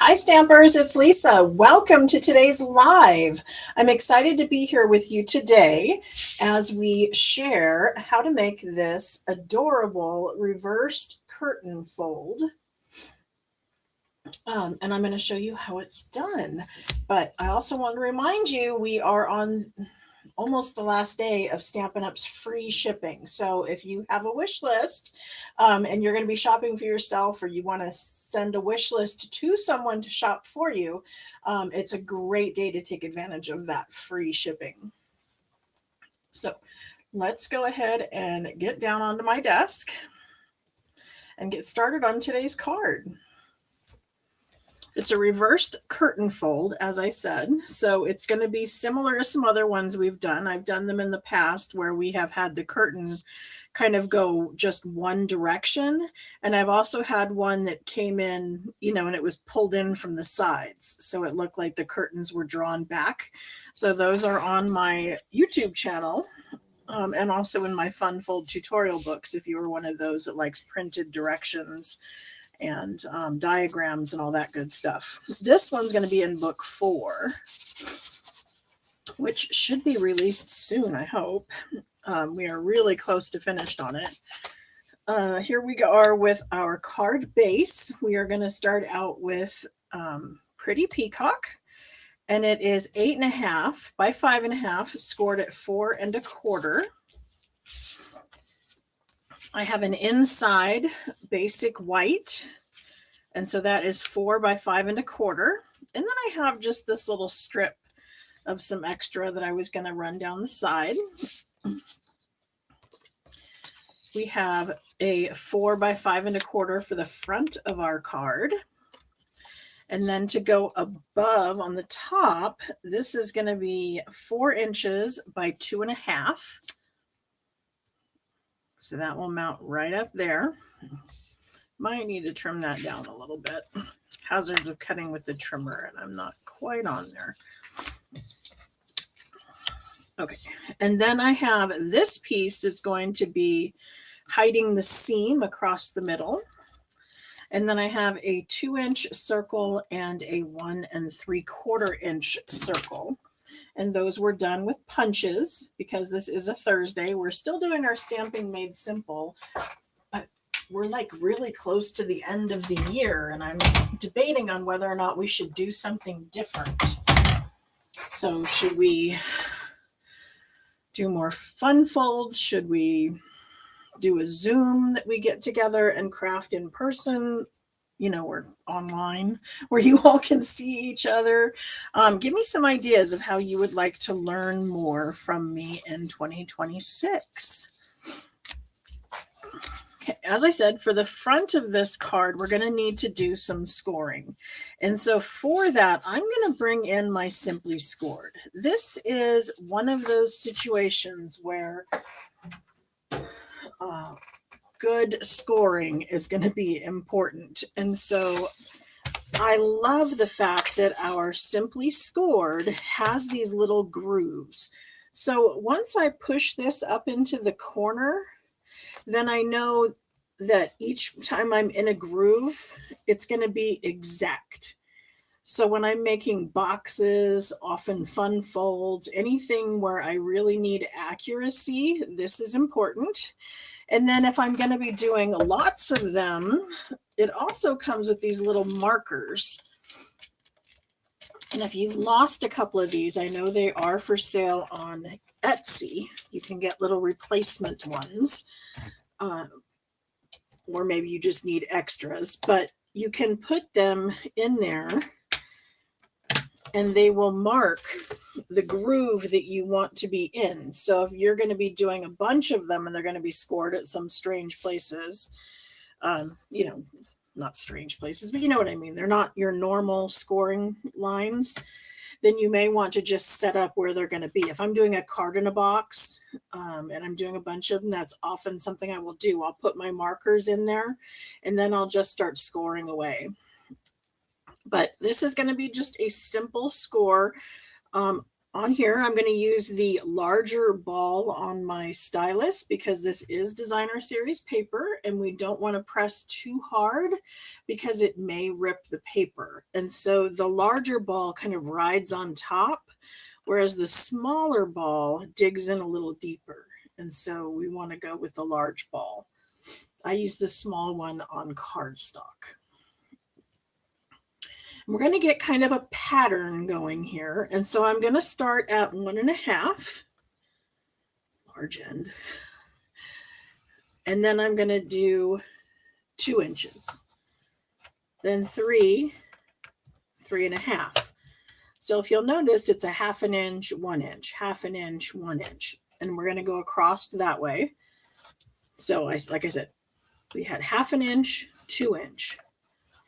Hi, Stampers. It's Lisa. Welcome to today's live. I'm excited to be here with you today as we share how to make this adorable reversed curtain fold. And I'm going to show you how it's done. But I also want to remind you we are on almost the last day of Stampin' Up's free shipping. So if you have a wish list and you're going to be shopping for yourself, or you want to send a wish list to someone to shop for you, it's a great day to take advantage of that free shipping. So let's go ahead and get down onto my desk and get started on today's card. It's a reversed curtain fold, as I said, so it's going to be similar to some other ones we've done. I've done them in the past where we have had the curtain kind of go just one direction, and I've also had one that came in, and it was pulled in from the sides, so it looked like the curtains were drawn back. So those are on my YouTube channel, and also in my Fun Fold tutorial books if you were one of those that likes printed directions and diagrams and all that good stuff. This one's going to be in book 4, which should be released soon, I hope. We are really close to finished on it. Here we are with our card base. We are going to start out with Pretty Peacock, and it is 8.5 by 5.5, scored at 4 1/4. I have an inside basic white, and so that is 4 by 5 1/4. And then I have just this little strip of some extra that I was going to run down the side. We have a 4 by 5 1/4 for the front of our card. And then to go above on the top, this is going to be 4 inches by 2.5. So that will mount right up there. Might need to trim that down a little bit. Hazards of cutting with the trimmer, and I'm not quite on there. Okay, and then I have this piece that's going to be hiding the seam across the middle. And then I have a 2-inch circle and a 1 3/4 inch circle. And those were done with punches because this is a Thursday. We're still doing our Stamping Made Simple, but we're like really close to the end of the year, and I'm debating on whether or not we should do something different. So should we do more fun folds? Should we do a Zoom that we get together and craft in person? Or online where you all can see each other. Give me some ideas of how you would like to learn more from me in 2026. Okay, as I said, for the front of this card, we're going to need to do some scoring. And so for that, I'm going to bring in my Simply Scored. This is one of those situations where good scoring is going to be important. And so I love the fact that our Simply Scored has these little grooves. So once I push this up into the corner, then I know that each time I'm in a groove, it's going to be exact. So when I'm making boxes, often fun folds, anything where I really need accuracy, this is important. And then if I'm going to be doing lots of them, it also comes with these little markers. And if you've lost a couple of these, I know they are for sale on Etsy. You can get little replacement ones. Or maybe you just need extras. But you can put them in there, and they will mark the groove that you want to be in. So if you're going to be doing a bunch of them and they're going to be scored at some strange places, not strange places, but you know what I mean. They're not your normal scoring lines. Then you may want to just set up where they're going to be. If I'm doing a card in a box and I'm doing a bunch of them, that's often something I will do. I'll put my markers in there and then I'll just start scoring away. But this is going to be just a simple score on on here, I'm going to use the larger ball on my stylus because this is designer series paper and we don't want to press too hard because it may rip the paper. And so the larger ball kind of rides on top, whereas the smaller ball digs in a little deeper. And so we want to go with the large ball. I use the small one on cardstock. We're going to get kind of a pattern going here. And so I'm going to start at 1.5, large end. And then I'm going to do 2 inches. Then 3, 3.5. So if you'll notice, it's a 1/2 inch, 1 inch, 1/2 inch, 1 inch. And we're going to go across that way. So like I said, we had 1/2 inch, 2 inch,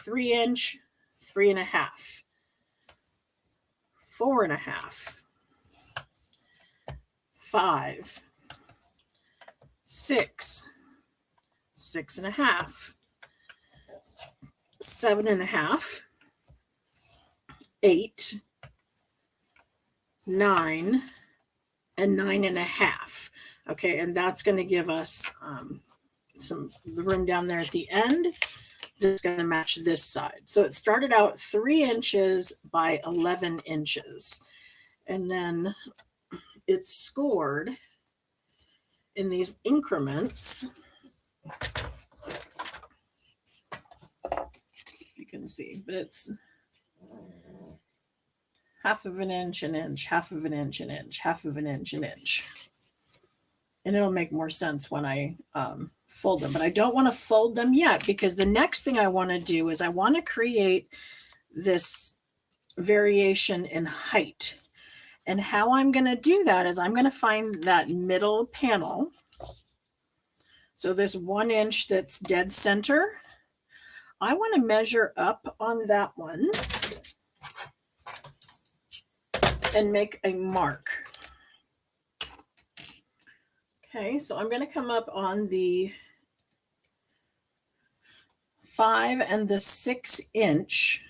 3 inch, 3.5, 4.5, 5, 6, 6.5, 7.5, 8, 9, and 9.5. Okay, and that's going to give us the room down there at the end. This is going to match this side. So it started out 3 inches by 11 inches. And then it's scored in these increments. If you can see, but it's 1/2 inch, an inch, 1/2 inch, an inch, 1/2 inch, an inch. And it'll make more sense when I fold them, but I don't want to fold them yet because the next thing I want to do is I want to create this variation in height. And how I'm going to do that is I'm going to find that middle panel. So this 1 inch that's dead center, I want to measure up on that one and make a mark. Okay, so I'm going to come up on the 5 and the 6 inch,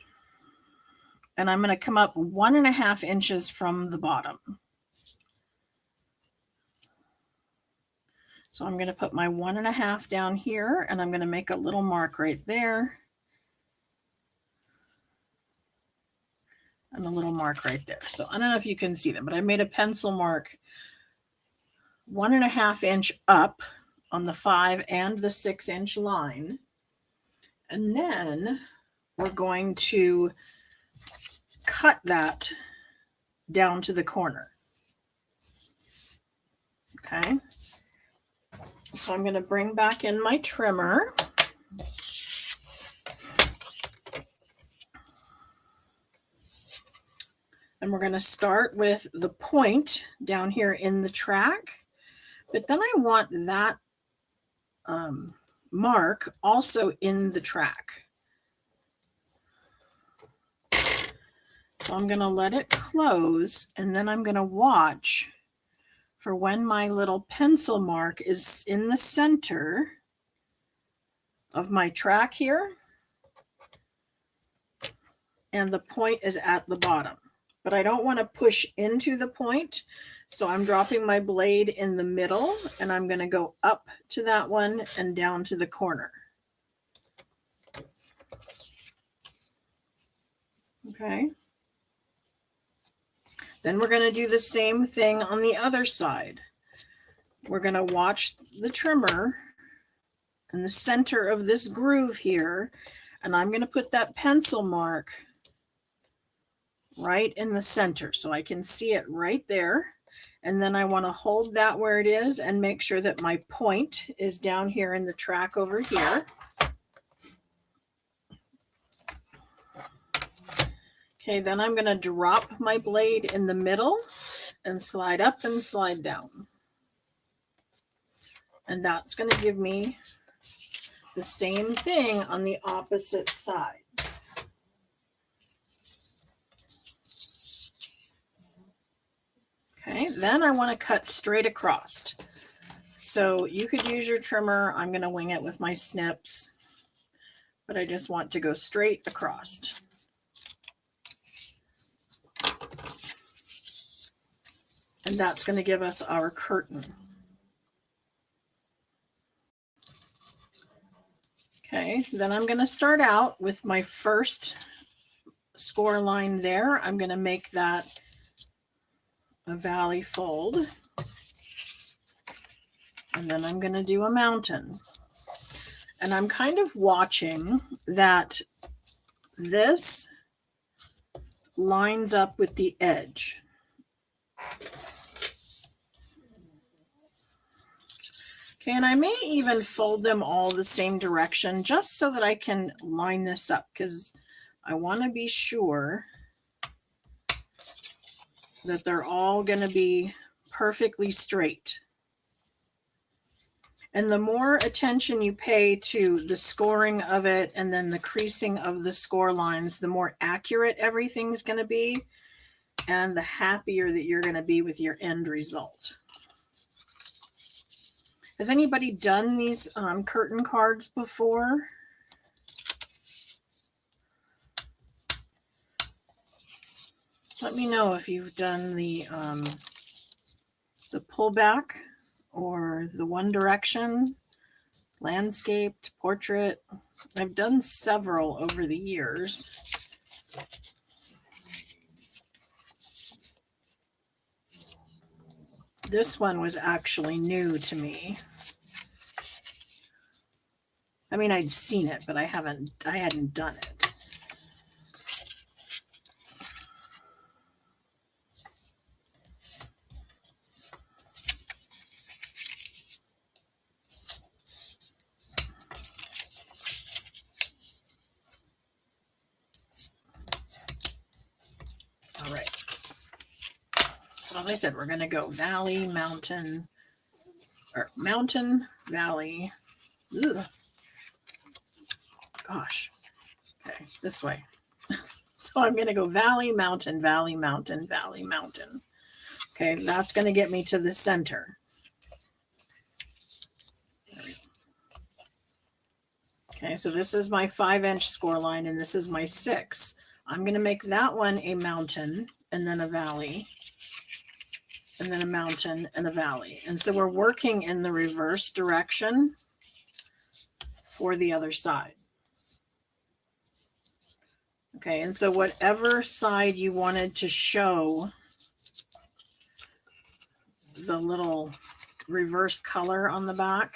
and I'm going to come up 1.5 inches from the bottom. So I'm going to put my 1.5 down here, and I'm going to make a little mark right there, and a little mark right there. So I don't know if you can see them, but I made a pencil mark 1.5 inch up on the 5 and the 6 inch line. And then we're going to cut that down to the corner. Okay. So I'm going to bring back in my trimmer. And we're going to start with the point down here in the track. But then I want that mark also in the track. So I'm going to let it close, and then I'm going to watch for when my little pencil mark is in the center of my track here, and the point is at the bottom. But I don't want to push into the point, so I'm dropping my blade in the middle, and I'm going to go up to that one and down to the corner. Okay. Then we're going to do the same thing on the other side. We're going to watch the trimmer in the center of this groove here, and I'm going to put that pencil mark right in the center so I can see it right there. And then I want to hold that where it is and make sure that my point is down here in the track over here. Okay, then I'm going to drop my blade in the middle and slide up and slide down. And that's going to give me the same thing on the opposite side. Okay, then I want to cut straight across. So you could use your trimmer. I'm going to wing it with my snips, but I just want to go straight across. And that's going to give us our curtain. Okay, then I'm going to start out with my first score line there. I'm going to make that a valley fold. And then I'm going to do a mountain. And I'm kind of watching that this lines up with the edge. Okay, and I may even fold them all the same direction just so that I can line this up, because I want to be sure that they're all going to be perfectly straight. And the more attention you pay to the scoring of it and then the creasing of the score lines, the more accurate everything's going to be and the happier that you're going to be with your end result. Has anybody done these curtain cards before? Let me know if you've done the pullback or the One Direction, landscaped, portrait. I've done several over the years. This one was actually new to me. I mean, I'd seen it, but I hadn't done it. All right. So as I said, we're going to go valley, mountain, or mountain, valley. Ugh. Gosh. Okay, this way. So I'm going to go valley, mountain, valley, mountain, valley, mountain. Okay, that's going to get me to the center. There we go. Okay, so this is my 5-inch score line, and this is my 6. I'm going to make that one a mountain, and then a valley, and then a mountain, and a valley. And so we're working in the reverse direction for the other side. Okay, and so whatever side you wanted to show the little reverse color on the back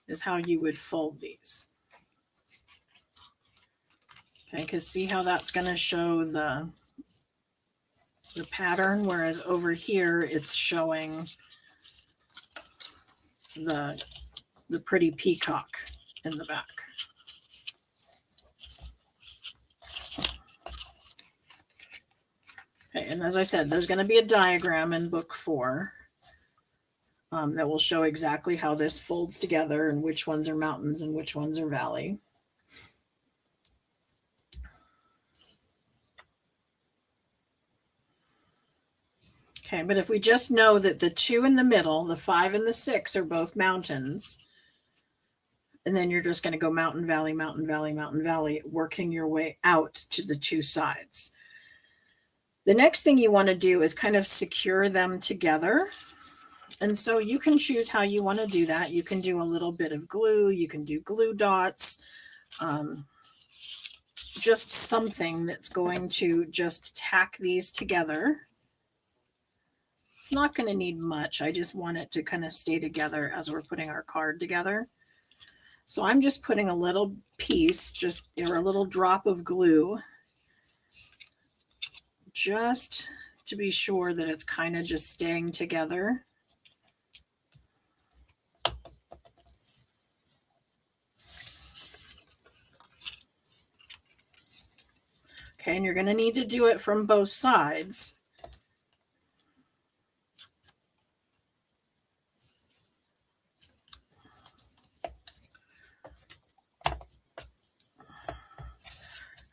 is how you would fold these. Okay, because see how that's going to show the pattern, whereas over here it's showing the pretty peacock in the back. Okay, and as I said, there's going to be a diagram in book 4 that will show exactly how this folds together and which ones are mountains and which ones are valley. Okay, but if we just know that the 2 in the middle, the 5 and the 6 are both mountains, and then you're just going to go mountain, valley, mountain, valley, mountain, valley, working your way out to the 2 sides. The next thing you want to do is kind of secure them together. And so you can choose how you want to do that. You can do a little bit of glue. You can do glue dots. Just something that's going to just tack these together. It's not going to need much. I just want it to kind of stay together as we're putting our card together. So I'm just putting a little piece, or a little drop of glue, just to be sure that it's kind of just staying together. Okay, and you're going to need to do it from both sides.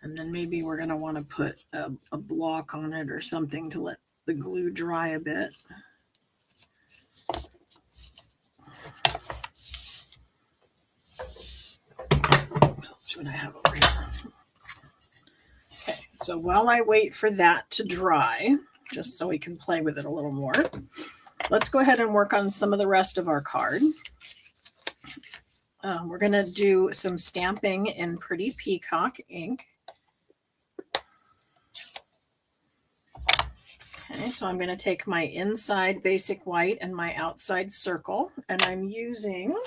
And then maybe we're going to want to put a block on it or something to let the glue dry a bit. Let's see what I have over here. Okay, so while I wait for that to dry, just so we can play with it a little more. Let's go ahead and work on some of the rest of our card. We're going to do some stamping in Pretty Peacock ink. Okay, so I'm going to take my inside basic white and my outside circle, and I'm using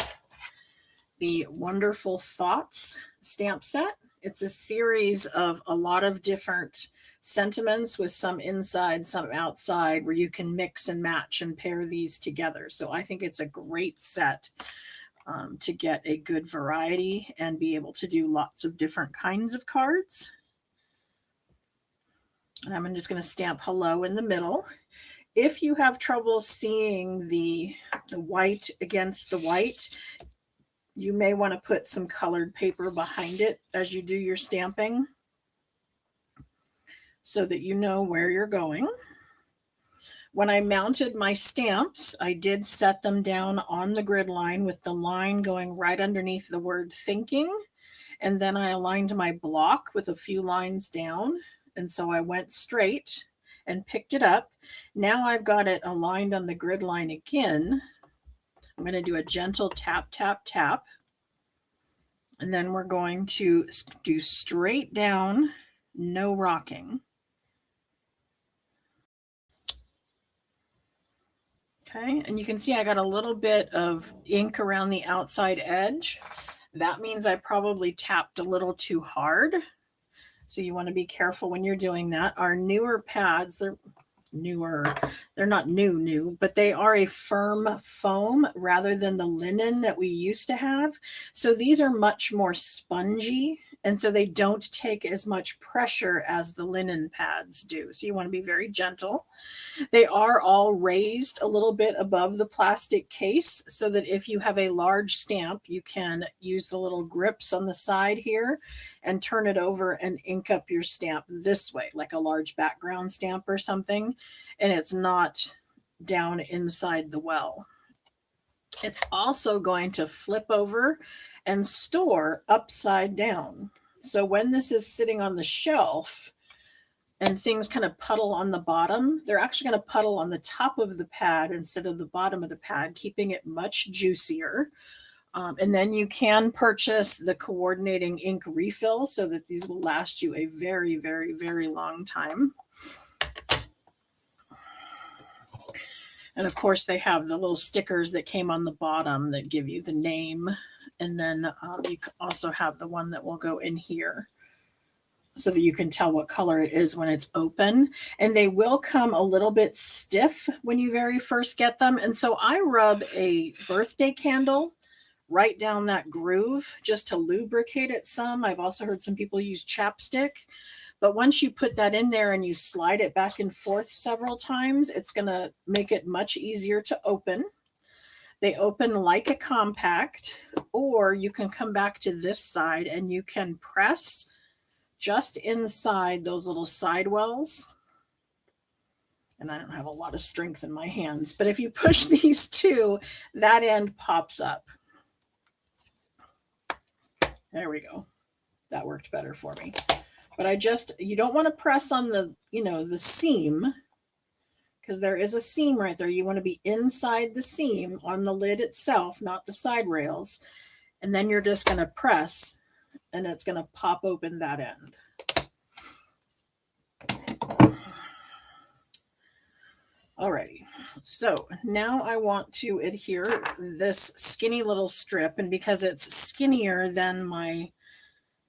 the Wonderful Thoughts stamp set. It's a series of a lot of different sentiments with some inside, some outside, where you can mix and match and pair these together. So I think it's a great set to get a good variety and be able to do lots of different kinds of cards. And I'm just going to stamp hello in the middle. If you have trouble seeing the white against the white, you may want to put some colored paper behind it as you do your stamping so that you know where you're going. When I mounted my stamps, I did set them down on the grid line with the line going right underneath the word thinking. And then I aligned my block with a few lines down. And so I went straight and picked it up. Now I've got it aligned on the grid line again. I'm going to do a gentle tap, tap, tap. And then we're going to do straight down, no rocking. Okay, and you can see I got a little bit of ink around the outside edge. That means I probably tapped a little too hard. So you want to be careful when you're doing that. Our newer pads, they're not new, but they are a firm foam rather than the linen that we used to have. So these are much more spongy, and so they don't take as much pressure as the linen pads do. So you want to be very gentle. They are all raised a little bit above the plastic case so that if you have a large stamp, you can use the little grips on the side here and turn it over and ink up your stamp this way, like a large background stamp or something, and it's not down inside the well. It's also going to flip over and store upside down. So when this is sitting on the shelf and things kind of puddle on the bottom, they're actually going to puddle on the top of the pad instead of the bottom of the pad, keeping it much juicier. And then you can purchase the coordinating ink refill so that these will last you a very, very, very long time. And of course, they have the little stickers that came on the bottom that give you the name. And then you also have the one that will go in here so that you can tell what color it is when it's open. And they will come a little bit stiff when you very first get them. And so I rub a birthday candle right down that groove just to lubricate it some. I've also heard some people use chapstick. But once you put that in there and you slide it back and forth several times, it's going to make it much easier to open. They open like a compact, or you can come back to this side and you can press just inside those little side wells. And I don't have a lot of strength in my hands, but if you push these two, that end pops up. There we go. That worked better for me. But you don't want to press on the, the seam, because there is a seam right there. You want to be inside the seam on the lid itself, not the side rails. And then you're just going to press and it's going to pop open that end. Alrighty, so now I want to adhere this skinny little strip, and because it's skinnier than my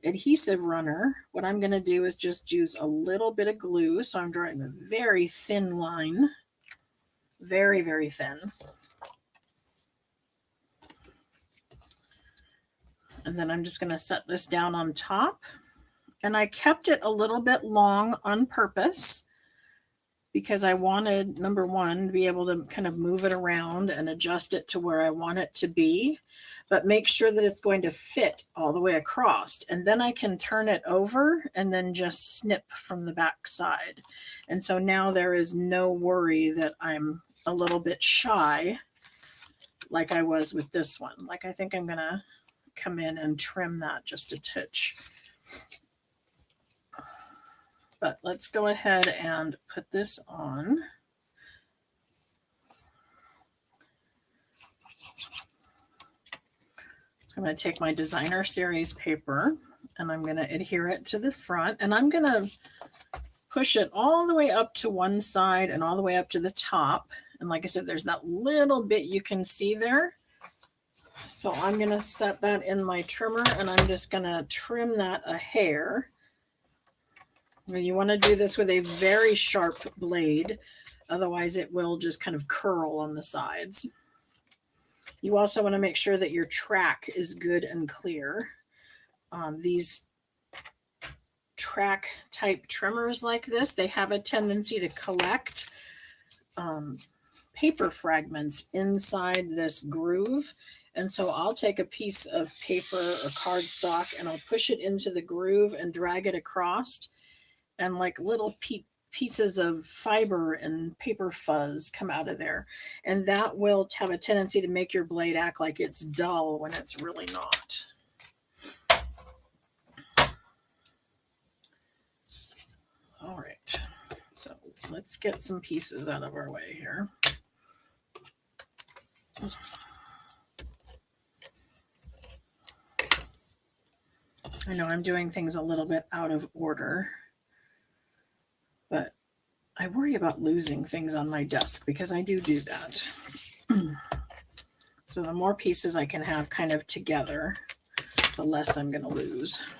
adhesive runner, what I'm going to do is just use a little bit of glue. So I'm drawing a very thin line, very, very thin. And then I'm just going to set this down on top. And I kept it a little bit long on purpose because I wanted, number one, to be able to kind of move it around and adjust it to where I want it to be, but make sure that it's going to fit all the way across. And then I can turn it over and then just snip from the back side. And so now there is no worry that I'm a little bit shy like I was with this one. Like, I think I'm going to come in and trim that just a touch. But let's go ahead and put this on. So I'm going to take my designer series paper and I'm going to adhere it to the front, and I'm going to push it all the way up to one side and all the way up to the top. And like I said, there's that little bit you can see there. So I'm going to set that in my trimmer and I'm just going to trim that a hair. You want to do this with a very sharp blade, otherwise it will just kind of curl on the sides. You also want to make sure that your track is good and clear. These track type trimmers like this, they have a tendency to collect paper fragments inside this groove. And so I'll take a piece of paper or cardstock and I'll push it into the groove and drag it across, and like little pieces of fiber and paper fuzz come out of there. And that will have a tendency to make your blade act like it's dull when it's really not. All right, so let's get some pieces out of our way here. I know I'm doing things a little bit out of order, but I worry about losing things on my desk because I do that. So the more pieces I can have kind of together, the less I'm going to lose.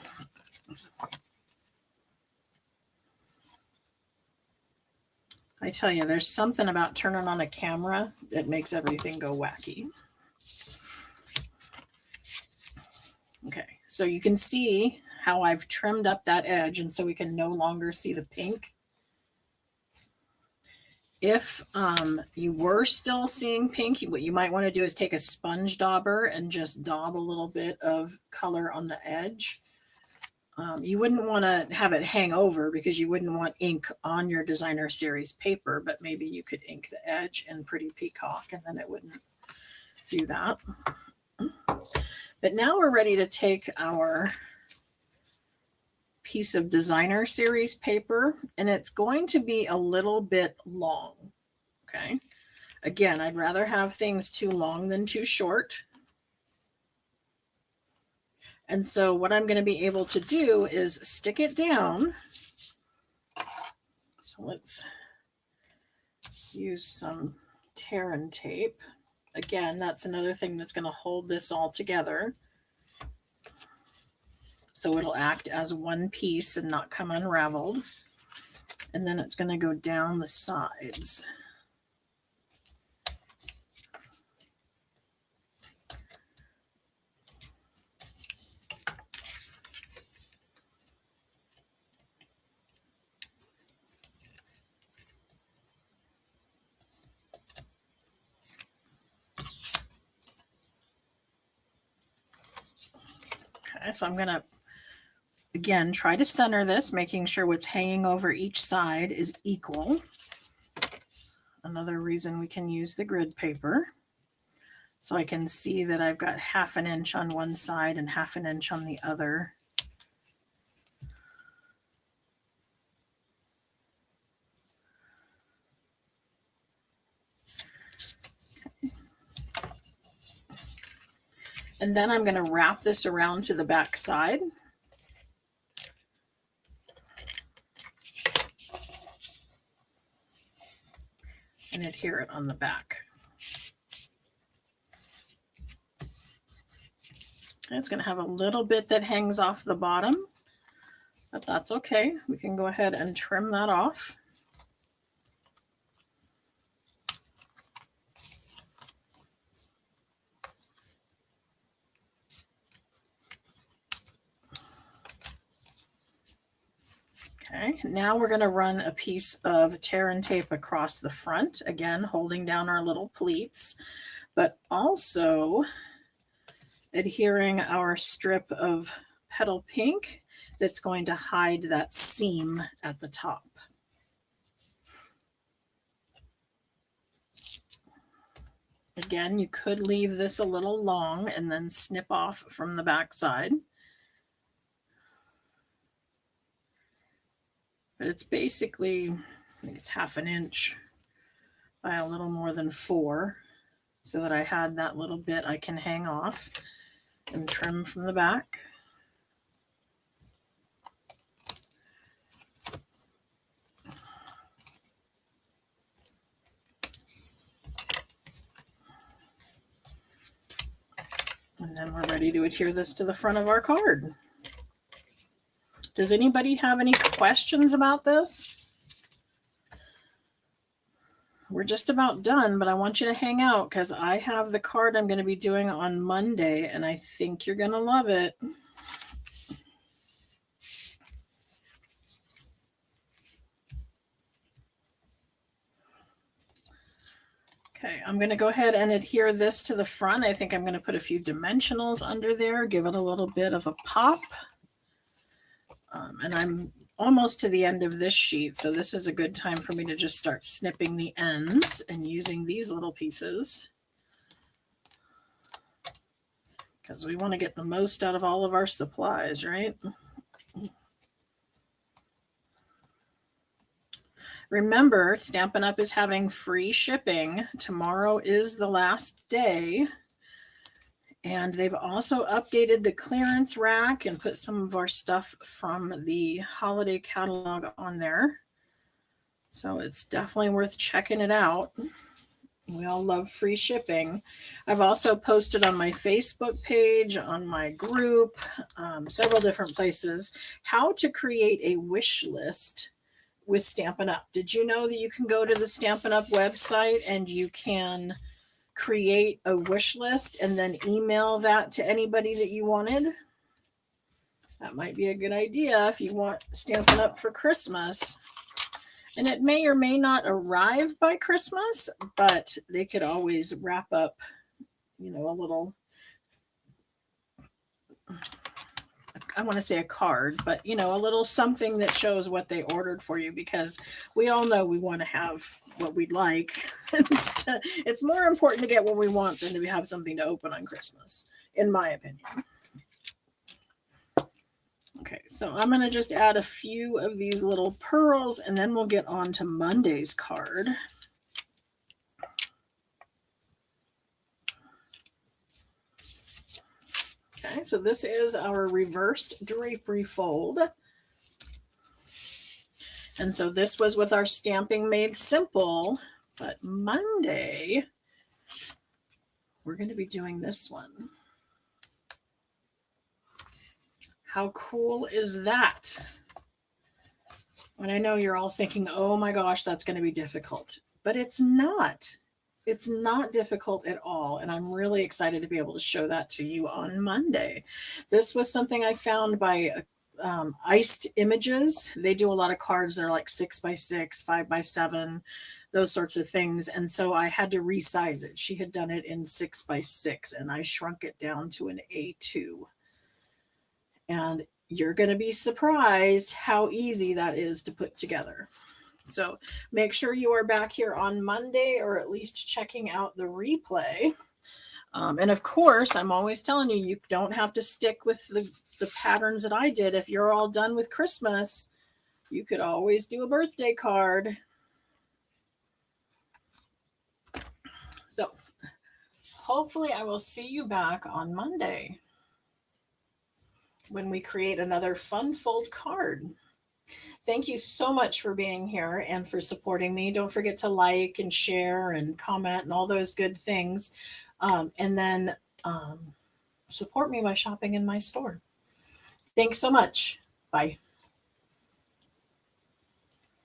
I tell you, there's something about turning on a camera that makes everything go wacky. Okay, so you can see how I've trimmed up that edge, and so we can no longer see the pink. If you were still seeing pink, what you might want to do is take a sponge dauber and just daub a little bit of color on the edge. You wouldn't want to have it hang over because you wouldn't want ink on your designer series paper, but maybe you could ink the edge in Pretty Peacock and then it wouldn't do that. But now we're ready to take our piece of designer series paper, and it's going to be a little bit long. Okay. Again, I'd rather have things too long than too short. And so what I'm going to be able to do is stick it down. So let's use some Terran tape. Again, that's another thing that's going to hold this all together, so it'll act as one piece and not come unraveled. And then it's going to go down the sides. Okay, so I'm going to, again, try to center this, making sure what's hanging over each side is equal. Another reason we can use the grid paper. So I can see that I've got 1/2 inch on one side and 1/2 inch on the other. And then I'm going to wrap this around to the back side. And adhere it on the back. And it's going to have a little bit that hangs off the bottom, but that's okay. We can go ahead and trim that off. Okay, now we're going to run a piece of Terran tape across the front, again holding down our little pleats, but also adhering our strip of petal pink that's going to hide that seam at the top. Again, you could leave this a little long and then snip off from the back side. But it's basically, I think it's 1/2 inch by a little more than 4, so that I had that little bit I can hang off and trim from the back. And then we're ready to adhere this to the front of our card. Does anybody have any questions about this? We're just about done, but I want you to hang out because I have the card I'm going to be doing on Monday, and I think you're going to love it. Okay, I'm going to go ahead and adhere this to the front. I think I'm going to put a few dimensionals under there, give it a little bit of a pop. And I'm almost to the end of this sheet, so this is a good time for me to just start snipping the ends and using these little pieces, because we want to get the most out of all of our supplies, right? Remember, Stampin' Up! Is having free shipping. Tomorrow is the last day. And they've also updated the clearance rack and put some of our stuff from the holiday catalog on there. So it's definitely worth checking it out. We all love free shipping. I've also posted on my Facebook page, on my group, several different places, how to create a wish list with Stampin' Up! Did you know that you can go to the Stampin' Up! Website and you can create a wish list and then email that to anybody that you wanted? That might be a good idea if you want Stampin' Up! For Christmas. And it may or may not arrive by Christmas, but they could always wrap up, a little, I want to say a card, but a little something that shows what they ordered for you, because we all know we want to have what we'd like. It's more important to get what we want than to have something to open on Christmas, in my opinion. Okay, so I'm going to just add a few of these little pearls, and then we'll get on to Monday's card. Okay, so this is our reversed drapery fold. And so this was with our Stamping Made Simple, but Monday, we're going to be doing this one. How cool is that? And I know you're all thinking, oh my gosh, that's going to be difficult, but it's not. It's not difficult at all, and I'm really excited to be able to show that to you on Monday. This was something I found by Iced Images. They do a lot of cards that are like 6x6, 5x7, those sorts of things, and so I had to resize it. She had done it in 6x6, and I shrunk it down to an A2. And you're going to be surprised how easy that is to put together. So make sure you are back here on Monday, or at least checking out the replay. And of course, I'm always telling you, you don't have to stick with the patterns that I did. If you're all done with Christmas, you could always do a birthday card. So hopefully I will see you back on Monday when we create another fun fold card. Thank you so much for being here and for supporting me. Don't forget to like and share and comment and all those good things. And then support me by shopping in my store. Thanks so much. Bye.